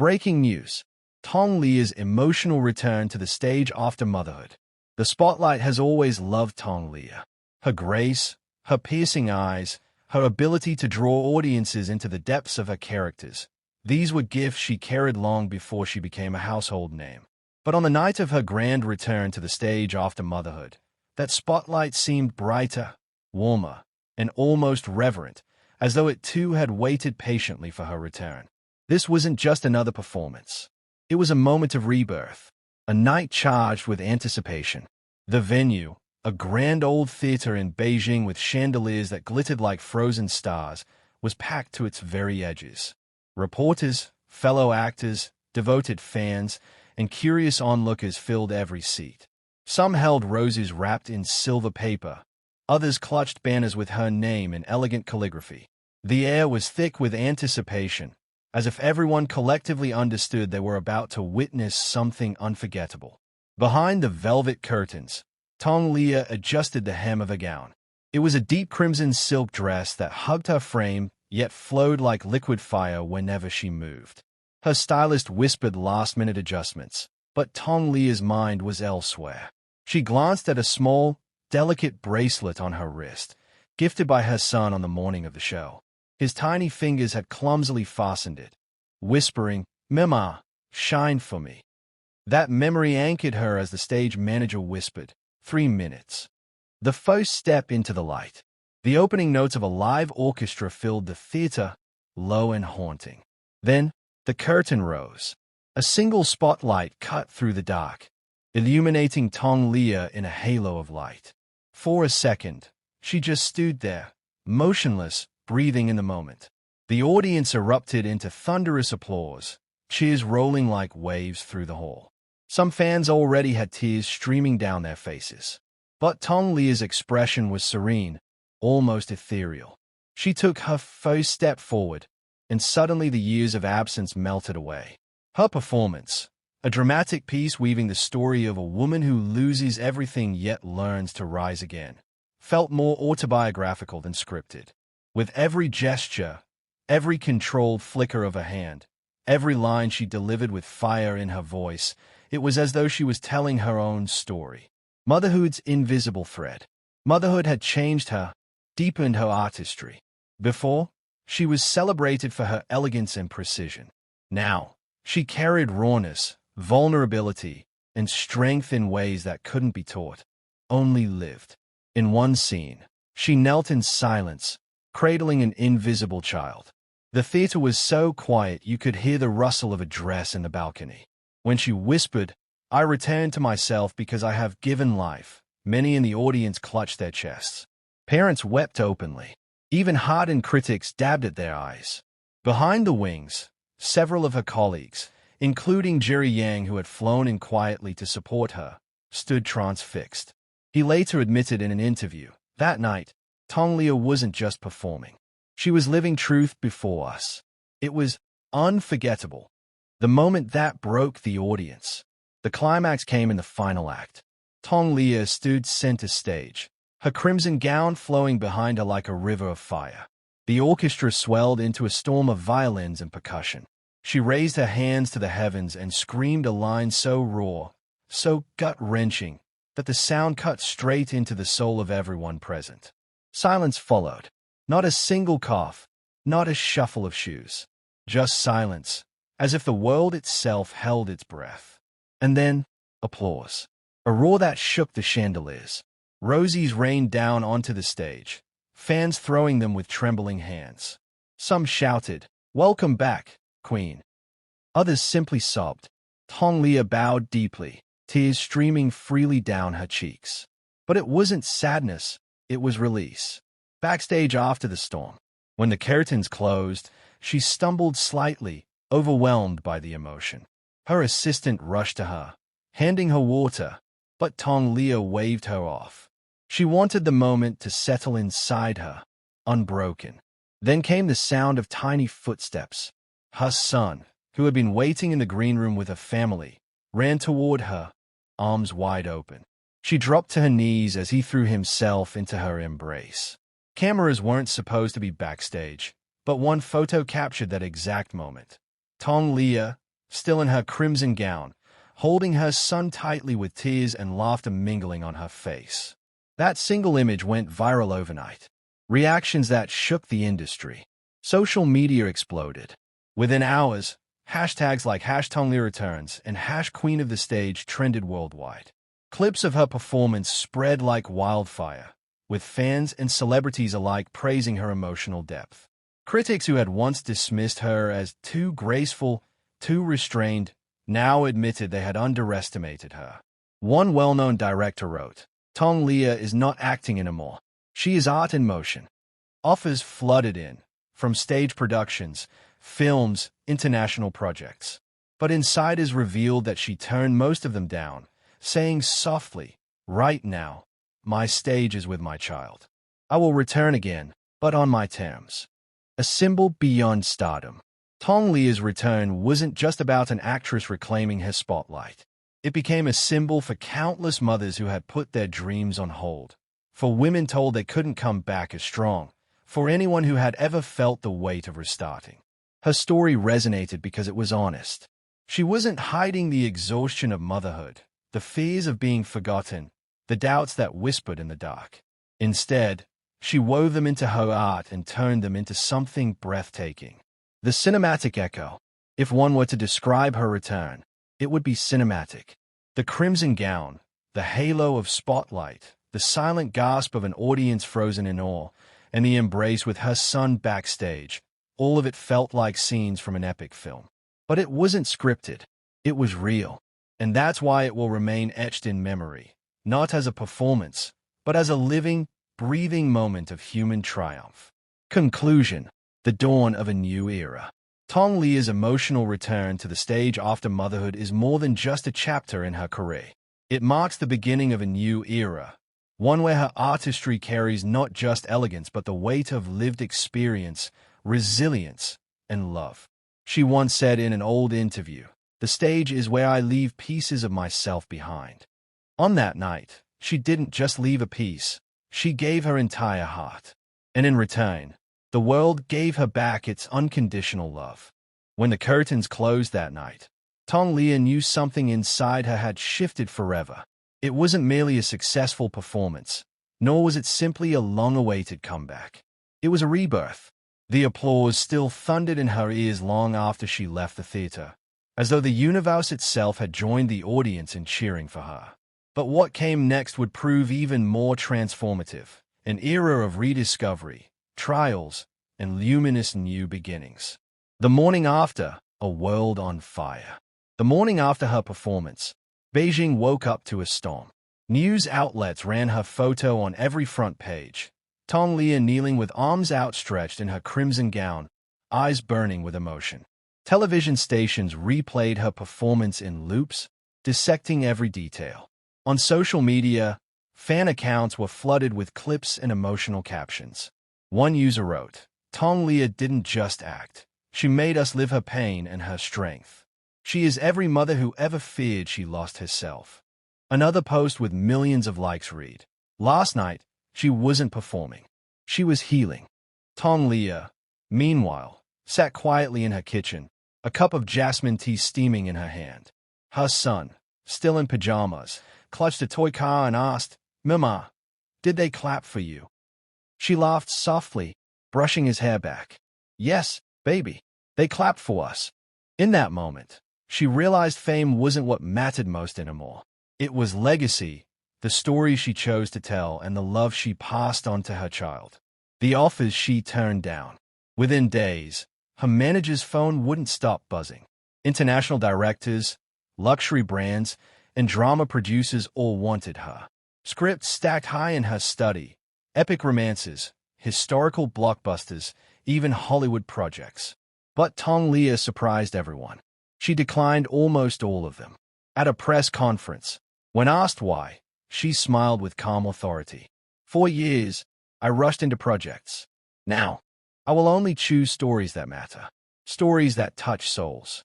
Breaking news. Tong Liya's emotional return to the stage after motherhood. The spotlight has always loved Tong Liya. Her grace, her piercing eyes, her ability to draw audiences into the depths of her characters. These were gifts she carried long before she became a household name. But on the night of her grand return to the stage after motherhood, that spotlight seemed brighter, warmer, and almost reverent, as though it too had waited patiently for her return. This wasn't just another performance. It was a moment of rebirth, a night charged with anticipation. The venue, a grand old theater in Beijing with chandeliers that glittered like frozen stars, was packed to its very edges. Reporters, fellow actors, devoted fans, and curious onlookers filled every seat. Some held roses wrapped in silver paper. Others clutched banners with her name in elegant calligraphy. The air was thick with anticipation, as if everyone collectively understood they were about to witness something unforgettable. Behind the velvet curtains, Tong Liya adjusted the hem of her gown. It was a deep crimson silk dress that hugged her frame, yet flowed like liquid fire whenever she moved. Her stylist whispered last-minute adjustments, but Tong Liya's mind was elsewhere. She glanced at a small, delicate bracelet on her wrist, gifted by her son on the morning of the show. His tiny fingers had clumsily fastened it, whispering, "Mama, shine for me." That memory anchored her as the stage manager whispered, 3 minutes. The first step into the light. The opening notes of a live orchestra filled the theater, low and haunting. Then, the curtain rose. A single spotlight cut through the dark, illuminating Tong Liya in a halo of light. For a second, she just stood there, motionless, breathing in the moment. The audience erupted into thunderous applause, cheers rolling like waves through the hall. Some fans already had tears streaming down their faces. But Tong Liya's expression was serene, almost ethereal. She took her first step forward, and suddenly the years of absence melted away. Her performance, a dramatic piece weaving the story of a woman who loses everything yet learns to rise again, felt more autobiographical than scripted. With every gesture, every controlled flicker of her hand, every line she delivered with fire in her voice, it was as though she was telling her own story. Motherhood's invisible thread. Motherhood had changed her, deepened her artistry. Before, she was celebrated for her elegance and precision. Now, she carried rawness, vulnerability, and strength in ways that couldn't be taught, only lived. In one scene, she knelt in silence, cradling an invisible child. The theater was so quiet you could hear the rustle of a dress in the balcony. When she whispered, "I return to myself because I have given life," many in the audience clutched their chests. Parents wept openly. Even hardened critics dabbed at their eyes. Behind the wings, several of her colleagues, including Jerry Yang, who had flown in quietly to support her, stood transfixed. He later admitted in an interview, that night, Tong Liya wasn't just performing. She was living truth before us. It was unforgettable. The moment that broke the audience. The climax came in the final act. Tong Liya stood center stage, her crimson gown flowing behind her like a river of fire. The orchestra swelled into a storm of violins and percussion. She raised her hands to the heavens and screamed a line so raw, so gut-wrenching, that the sound cut straight into the soul of everyone present. Silence followed. Not a single cough, not a shuffle of shoes. Just silence, as if the world itself held its breath. And then, applause. A roar that shook the chandeliers. Rosies rained down onto the stage, fans throwing them with trembling hands. Some shouted, "Welcome back, Queen." Others simply sobbed. Tong Liya bowed deeply, tears streaming freely down her cheeks. But it wasn't sadness, it was release. Backstage after the storm, when the curtains closed, she stumbled slightly, overwhelmed by the emotion. Her assistant rushed to her, handing her water, but Tong Liya waved her off. She wanted the moment to settle inside her, unbroken. Then came the sound of tiny footsteps. Her son, who had been waiting in the green room with her family, ran toward her, arms wide open. She dropped to her knees as he threw himself into her embrace. Cameras weren't supposed to be backstage, but one photo captured that exact moment. Tong Liya, still in her crimson gown, holding her son tightly with tears and laughter mingling on her face. That single image went viral overnight. Reactions that shook the industry. Social media exploded. Within hours, hashtags like #TongLiyaReturns and #Queen of the Stage trended worldwide. Clips of her performance spread like wildfire, with fans and celebrities alike praising her emotional depth. Critics who had once dismissed her as too graceful, too restrained, now admitted they had underestimated her. One well-known director wrote, "Tong Liya is not acting anymore. She is art in motion." Offers flooded in, from stage productions, films, international projects. But insiders revealed that she turned most of them down, saying softly, "Right now, my stage is with my child. I will return again, but on my terms." A symbol beyond stardom. Tong Liya's return wasn't just about an actress reclaiming her spotlight. It became a symbol for countless mothers who had put their dreams on hold, for women told they couldn't come back as strong, for anyone who had ever felt the weight of restarting. Her story resonated because it was honest. She wasn't hiding the exhaustion of motherhood, the fears of being forgotten, the doubts that whispered in the dark. Instead, she wove them into her art and turned them into something breathtaking. The cinematic echo. If one were to describe her return, it would be cinematic. The crimson gown, the halo of spotlight, the silent gasp of an audience frozen in awe, and the embrace with her son backstage, all of it felt like scenes from an epic film. But it wasn't scripted. It was real. And that's why it will remain etched in memory, not as a performance, but as a living, breathing moment of human triumph. Conclusion. The dawn of a new era. Tong Liya's emotional return to the stage after motherhood is more than just a chapter in her career. It marks the beginning of a new era, one where her artistry carries not just elegance but the weight of lived experience, resilience, and love. She once said in an old interview, "The stage is where I leave pieces of myself behind." On that night, she didn't just leave a piece, she gave her entire heart. And in return, the world gave her back its unconditional love. When the curtains closed that night, Tong Liya knew something inside her had shifted forever. It wasn't merely a successful performance, nor was it simply a long-awaited comeback. It was a rebirth. The applause still thundered in her ears long after she left the theater, as though the universe itself had joined the audience in cheering for her. But what came next would prove even more transformative, an era of rediscovery, trials, and luminous new beginnings. The morning after, a world on fire. The morning after her performance, Beijing woke up to a storm. News outlets ran her photo on every front page. Tong Liya kneeling with arms outstretched in her crimson gown, eyes burning with emotion. Television stations replayed her performance in loops, dissecting every detail. On social media, fan accounts were flooded with clips and emotional captions. One user wrote, "Tong Liya didn't just act. She made us live her pain and her strength. She is every mother who ever feared she lost herself." Another post with millions of likes read, "Last night, she wasn't performing. She was healing." Tong Liya, meanwhile, sat quietly in her kitchen, a cup of jasmine tea steaming in her hand. Her son, still in pajamas, clutched a toy car and asked, "Mama, did they clap for you?" She laughed softly, brushing his hair back. "Yes, baby, they clapped for us." In that moment, she realized fame wasn't what mattered most anymore. It was legacy, the stories she chose to tell, and the love she passed on to her child. The offers she turned down. Within days, her manager's phone wouldn't stop buzzing. International directors, luxury brands, and drama producers all wanted her. Scripts stacked high in her study, epic romances, historical blockbusters, even Hollywood projects. But Tong Liya surprised everyone. She declined almost all of them. At a press conference, when asked why, she smiled with calm authority. "For years, I rushed into projects. Now, I will only choose stories that matter, stories that touch souls."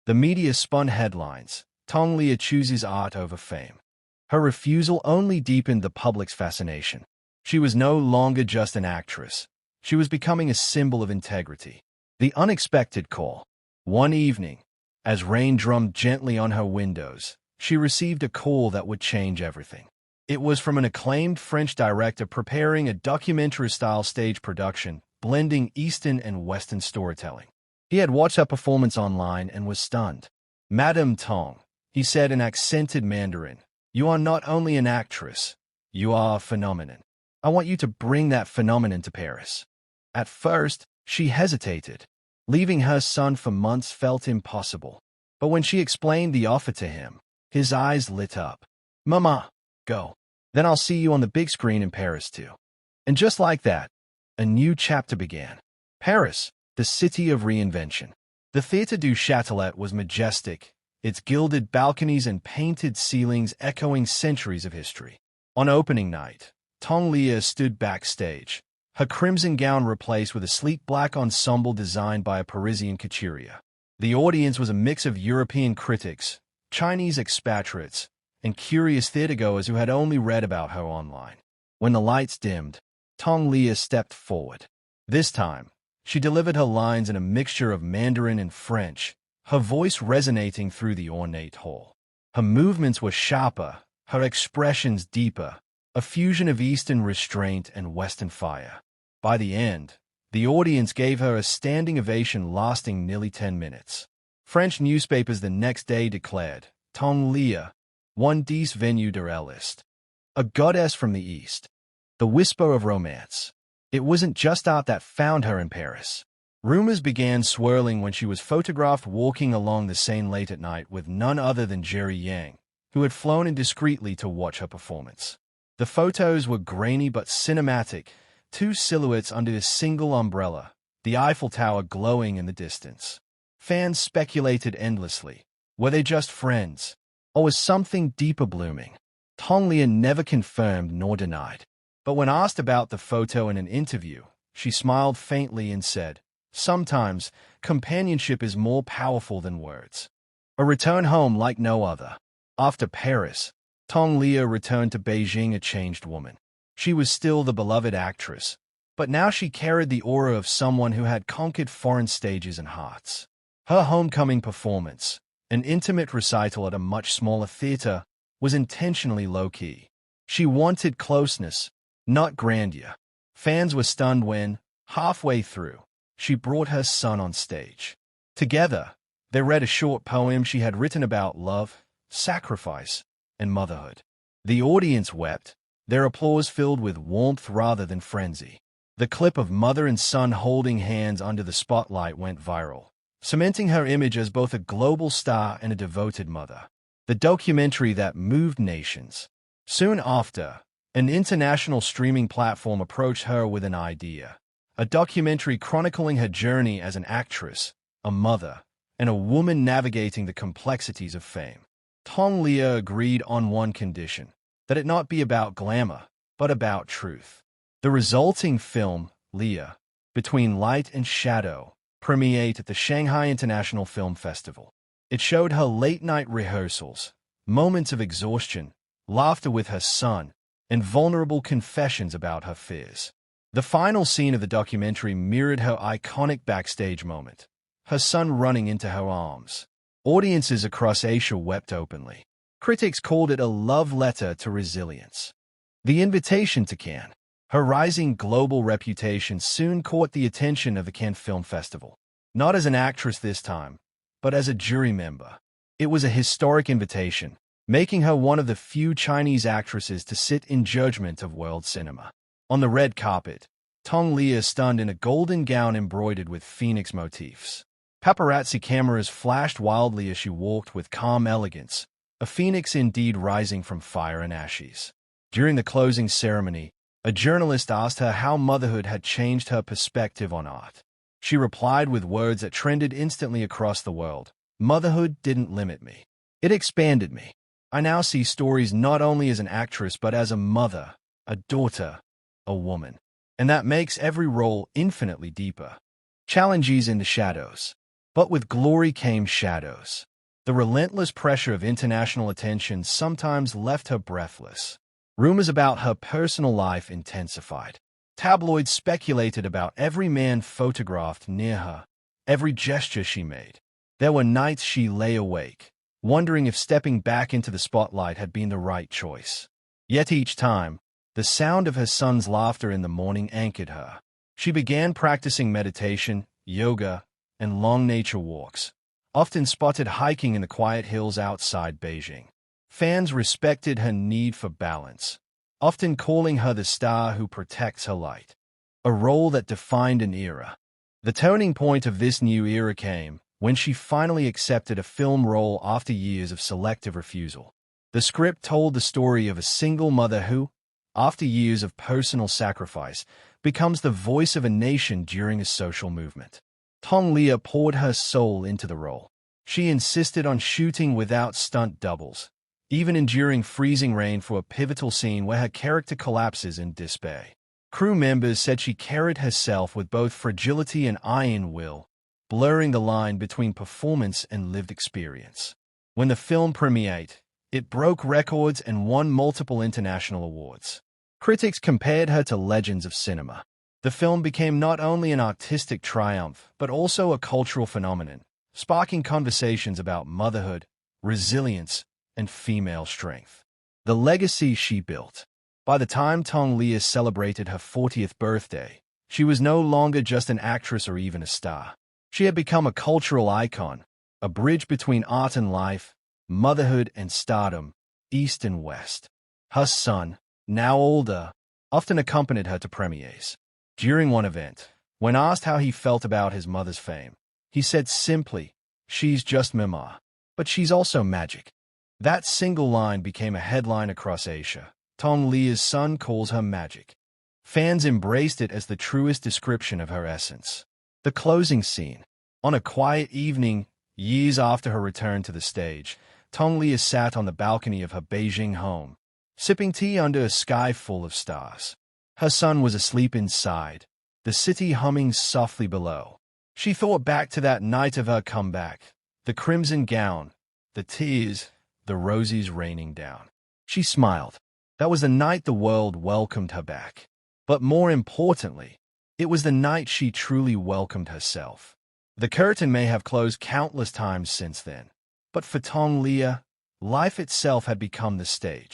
The media spun headlines. Tong Liya chooses art over fame. Her refusal only deepened the public's fascination. She was no longer just an actress. She was becoming a symbol of integrity. The unexpected call. One evening, As rain drummed gently on her windows, she received a call that would change everything. It was from an acclaimed French director preparing a documentary-style stage production, blending Eastern and Western storytelling. He had watched her performance online and was stunned. "Madame Tong," he said in accented Mandarin, "you are not only an actress, you are a phenomenon. I want you to bring that phenomenon to Paris." At first, she hesitated. Leaving her son for months felt impossible. But when she explained the offer to him, his eyes lit up. "Mama, go. Then I'll see you on the big screen in Paris too." And just like that, a new chapter began. Paris, the city of reinvention. The Théâtre du Châtelet was majestic, its gilded balconies and painted ceilings echoing centuries of history. On opening night, Tong Liya stood backstage, her crimson gown replaced with a sleek black ensemble designed by a Parisian couturier. The audience was a mix of European critics, Chinese expatriates, and curious theatergoers who had only read about her online. When the lights dimmed, Tong Liya stepped forward. This time, she delivered her lines in a mixture of Mandarin and French, her voice resonating through the ornate hall. Her movements were sharper, her expressions deeper, a fusion of Eastern restraint and Western fire. By the end, the audience gave her a standing ovation lasting nearly 10 minutes. French newspapers the next day declared, "Tong Liya, one des venues de l'Est. A goddess from the East. The whisper of romance." It wasn't just art that found her in Paris. Rumors began swirling when she was photographed walking along the Seine late at night with none other than Jerry Yang, who had flown in discreetly to watch her performance. The photos were grainy but cinematic, two silhouettes under a single umbrella, the Eiffel Tower glowing in the distance. Fans speculated endlessly. Were they just friends? Or was something deeper blooming? Tong Liya never confirmed nor denied. But when asked about the photo in an interview, she smiled faintly and said, "Sometimes, companionship is more powerful than words." A return home like no other. After Paris, Tong Liya returned to Beijing a changed woman. She was still the beloved actress, but now she carried the aura of someone who had conquered foreign stages and hearts. Her homecoming performance, an intimate recital at a much smaller theater, was intentionally low-key. She wanted closeness, not grandeur. Fans were stunned when, halfway through, she brought her son on stage. Together, they read a short poem she had written about love, sacrifice, and motherhood. The audience wept, their applause filled with warmth rather than frenzy. The clip of mother and son holding hands under the spotlight went viral, cementing her image as both a global star and a devoted mother. The documentary that moved nations. Soon after, an international streaming platform approached her with an idea. A documentary chronicling her journey as an actress, a mother, and a woman navigating the complexities of fame. Tong Liya agreed on one condition, that it not be about glamour, but about truth. The resulting film, Liya, Between Light and Shadow, premiered at the Shanghai International Film Festival. It showed her late-night rehearsals, moments of exhaustion, laughter with her son, and vulnerable confessions about her fears. The final scene of the documentary mirrored her iconic backstage moment, her son running into her arms. Audiences across Asia wept openly. Critics called it a love letter to resilience. The invitation to Cannes. Her rising global reputation soon caught the attention of the Cannes Film Festival. Not as an actress this time, but as a jury member. It was a historic invitation, making her one of the few Chinese actresses to sit in judgment of world cinema. On the red carpet, Tong Liya stunned in a golden gown embroidered with phoenix motifs. Paparazzi cameras flashed wildly as she walked with calm elegance, a phoenix indeed rising from fire and ashes. During the closing ceremony, a journalist asked her how motherhood had changed her perspective on art. She replied with words that trended instantly across the world. "Motherhood didn't limit me. It expanded me. I now see stories not only as an actress but as a mother, a daughter, a woman. And that makes every role infinitely deeper." Challenges in the shadows. But with glory came shadows. The relentless pressure of international attention sometimes left her breathless. Rumors about her personal life intensified. Tabloids speculated about every man photographed near her, every gesture she made. There were nights she lay awake, wondering if stepping back into the spotlight had been the right choice. Yet each time, the sound of her son's laughter in the morning anchored her. She began practicing meditation, yoga, and long nature walks, often spotted hiking in the quiet hills outside Beijing. Fans respected her need for balance, often calling her the star who protects her light, a role that defined an era. The turning point of this new era came when she finally accepted a film role after years of selective refusal. The script told the story of a single mother who, after years of personal sacrifice, becomes the voice of a nation during a social movement. Tong Liya poured her soul into the role. She insisted on shooting without stunt doubles, even enduring freezing rain for a pivotal scene where her character collapses in despair. Crew members said she carried herself with both fragility and iron will, blurring the line between performance and lived experience. When the film premiered, it broke records and won multiple international awards. Critics compared her to legends of cinema. The film became not only an artistic triumph, but also a cultural phenomenon, sparking conversations about motherhood, resilience, and female strength. The legacy she built. By the time Tong Liya celebrated her 40th birthday, she was no longer just an actress or even a star. She had become a cultural icon, a bridge between art and life, motherhood and stardom, East and West. Her son, now older, often accompanied her to premieres. During one event, when asked how he felt about his mother's fame, he said simply, "She's just Mama, but she's also magic." That single line became a headline across Asia. Tong Liya's son calls her magic. Fans embraced it as the truest description of her essence. The closing scene. On a quiet evening, years after her return to the stage, Tong Liya sat on the balcony of her Beijing home, sipping tea under a sky full of stars. Her son was asleep inside, the city humming softly below. She thought back to that night of her comeback, the crimson gown, the tears, the roses raining down. She smiled. That was the night the world welcomed her back. But more importantly, it was the night she truly welcomed herself. The curtain may have closed countless times since then, but for Tong Liya, life itself had become the stage.